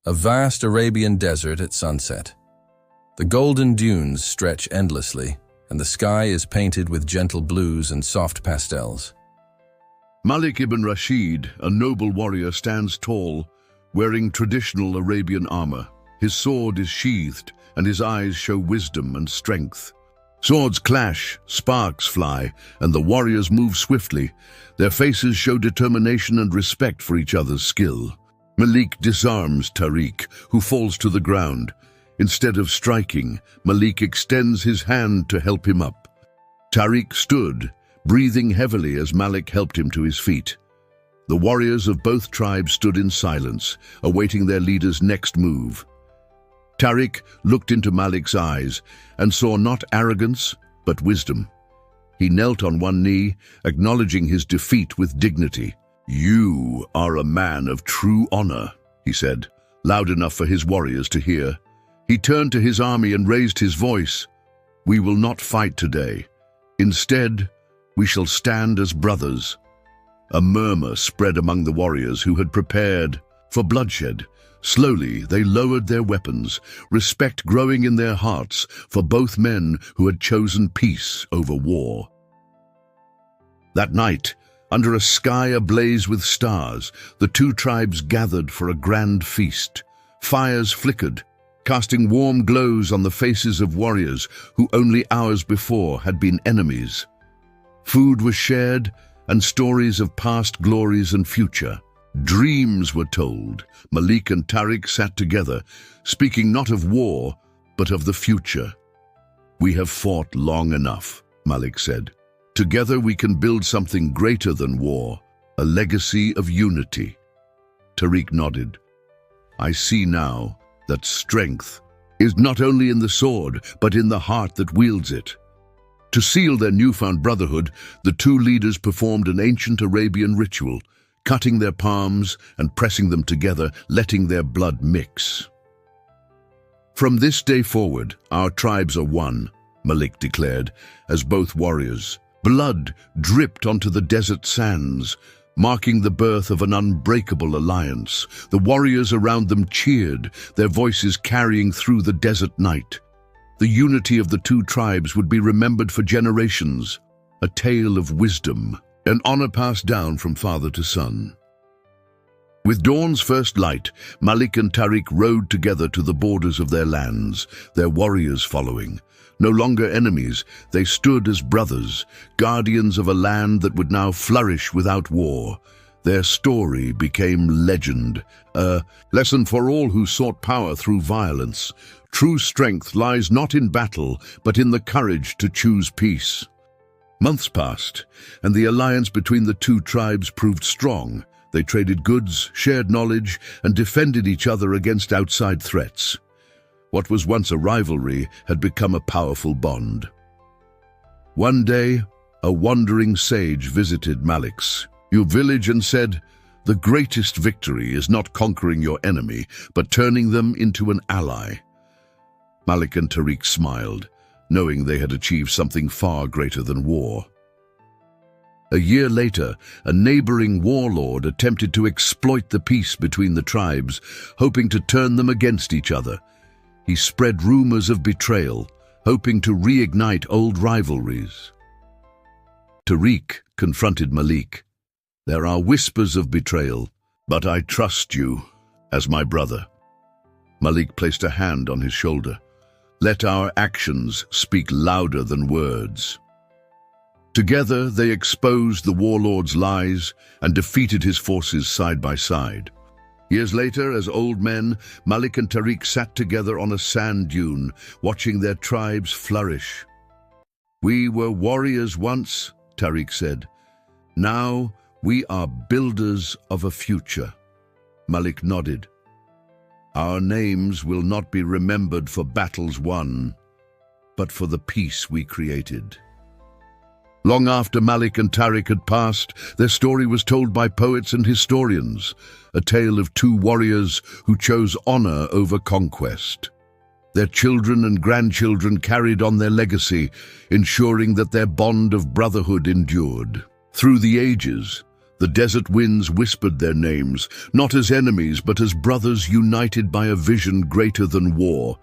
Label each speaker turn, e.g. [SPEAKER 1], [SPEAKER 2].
[SPEAKER 1] A vast Arabian desert at sunset. The golden dunes stretch endlessly, and the sky is painted with gentle blues and soft pastels.
[SPEAKER 2] Malik ibn Rashid, a noble warrior, stands tall, wearing traditional Arabian armor. His sword is sheathed, and his eyes show wisdom and strength. Swords clash, sparks fly, and the warriors move swiftly. Their faces show determination and respect for each other's skill. Malik disarms Tariq, who falls to the ground. Instead of striking, Malik extends his hand to help him up. Tariq stood, breathing heavily as Malik helped him to his feet. The warriors of both tribes stood in silence, awaiting their leader's next move. Tariq looked into Malik's eyes and saw not arrogance, but wisdom. He knelt on one knee, acknowledging his defeat with dignity. "You are a man of true honor," he said, loud enough for his warriors to hear. He turned to his army and raised his voice. "We will not fight today. Instead, we shall stand as brothers." A murmur spread among the warriors who had prepared for bloodshed. Slowly, they lowered their weapons, respect growing in their hearts for both men who had chosen peace over war. That night, under a sky ablaze with stars, the two tribes gathered for a grand feast. Fires flickered, casting warm glows on the faces of warriors who only hours before had been enemies. Food was shared, and stories of past glories and future. Dreams were told. Malik and Tariq sat together, speaking not of war, but of the future. "We have fought long enough," Malik said. "Together we can build something greater than war, a legacy of unity." Tariq nodded. "I see now that strength is not only in the sword, but in the heart that wields it." To seal their newfound brotherhood, the two leaders performed an ancient Arabian ritual, cutting their palms and pressing them together, letting their blood mix. "From this day forward, our tribes are one," Malik declared, as both warriors. Blood dripped onto the desert sands, marking the birth of an unbreakable alliance. The warriors around them cheered, their voices carrying through the desert night. The unity of the two tribes would be remembered for generations, a tale of wisdom, an honor passed down from father to son. With dawn's first light, Malik and Tariq rode together to the borders of their lands, their warriors following. No longer enemies, they stood as brothers, guardians of a land that would now flourish without war. Their story became legend, a lesson for all who sought power through violence. True strength lies not in battle, but in the courage to choose peace. Months passed, and the alliance between the two tribes proved strong. They traded goods, shared knowledge, and defended each other against outside threats. What was once a rivalry had become a powerful bond. One day, a wandering sage visited Malik's village and said, "The greatest victory is not conquering your enemy, but turning them into an ally." Malik and Tariq smiled, knowing they had achieved something far greater than war. A year later, a neighboring warlord attempted to exploit the peace between the tribes, hoping to turn them against each other. He spread rumors of betrayal, hoping to reignite old rivalries. Tariq confronted Malik. "There are whispers of betrayal, but I trust you as my brother." Malik placed a hand on his shoulder. "Let our actions speak louder than words." Together, they exposed the warlord's lies and defeated his forces side by side. Years later, as old men, Malik and Tariq sat together on a sand dune, watching their tribes flourish. "We were warriors once," Tariq said. "Now we are builders of a future." Malik nodded. "Our names will not be remembered for battles won, but for the peace we created." Long after Malik and Tariq had passed, their story was told by poets and historians, a tale of two warriors who chose honor over conquest. Their children and grandchildren carried on their legacy, ensuring that their bond of brotherhood endured. Through the ages, The desert winds whispered their names, not as enemies but as brothers united by a vision greater than war.